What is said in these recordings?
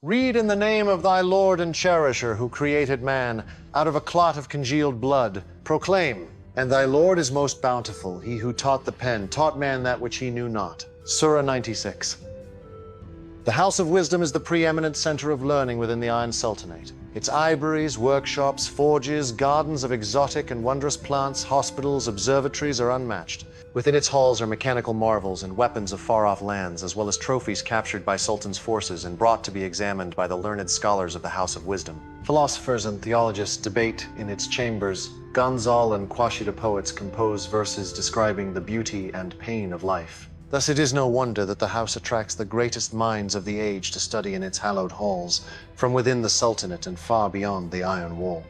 Read in the name of thy Lord and Cherisher, who created man, out of a clot of congealed blood. Proclaim, and thy Lord is most bountiful, he who taught the pen, taught man that which he knew not. Surah 96. The House of Wisdom is the preeminent center of learning within the Iron Sultanate. Its ivories, workshops, forges, gardens of exotic and wondrous plants, hospitals, observatories are unmatched. Within its halls are mechanical marvels and weapons of far-off lands, as well as trophies captured by Sultan's forces and brought to be examined by the learned scholars of the House of Wisdom. Philosophers and theologists debate in its chambers. Ghazal and Qasida poets compose verses describing the beauty and pain of life. Thus it is no wonder that the house attracts the greatest minds of the age to study in its hallowed halls, from within the Sultanate and far beyond the Iron Wall.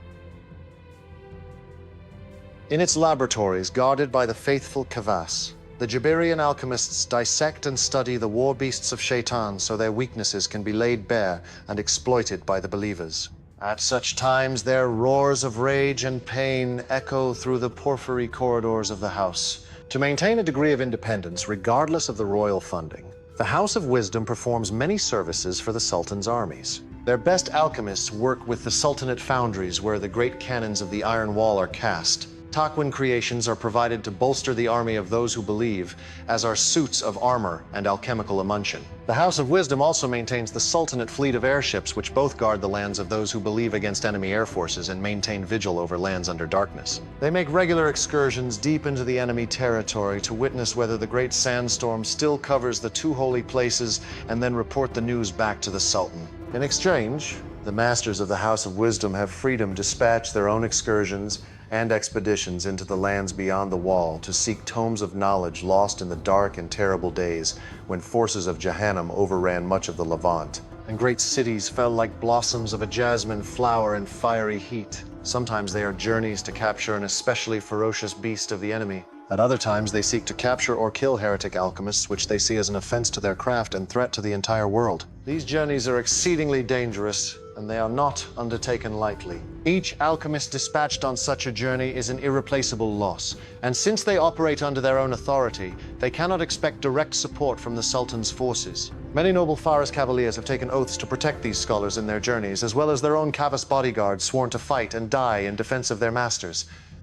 In its laboratories, guarded by the faithful Kavas, the Jabarian alchemists dissect and study the war beasts of Shaitan so their weaknesses can be laid bare and exploited by the believers. At such times, their roars of rage and pain echo through the porphyry corridors of the house. To maintain a degree of independence, regardless of the royal funding, the House of Wisdom performs many services for the Sultan's armies. Their best alchemists work with the Sultanate foundries where the great cannons of the Iron Wall are cast. Takwin creations are provided to bolster the army of those who believe, as are suits of armor and alchemical emulsion. The House of Wisdom also maintains the Sultanate fleet of airships, which both guard the lands of those who believe against enemy air forces and maintain vigil over lands under darkness. They make regular excursions deep into the enemy territory to witness whether the great sandstorm still covers the two holy places and then report the news back to the Sultan. In exchange, the masters of the House of Wisdom have freedom to dispatch their own excursions and expeditions into the lands beyond the wall to seek tomes of knowledge lost in the dark and terrible days when forces of Jahannam overran much of the Levant, and great cities fell like blossoms of a jasmine flower in fiery heat. Sometimes they are journeys to capture an especially ferocious beast of the enemy. At other times they seek to capture or kill heretic alchemists, which they see as an offense to their craft and threat to the entire world. These journeys are exceedingly dangerous, and they are not undertaken lightly. Each alchemist dispatched on such a journey is an irreplaceable loss, and since they operate under their own authority, they cannot expect direct support from the Sultan's forces. Many noble Faris cavaliers have taken oaths to protect these scholars in their journeys, as well as their own Kavas bodyguards sworn to fight and die in defense of their masters.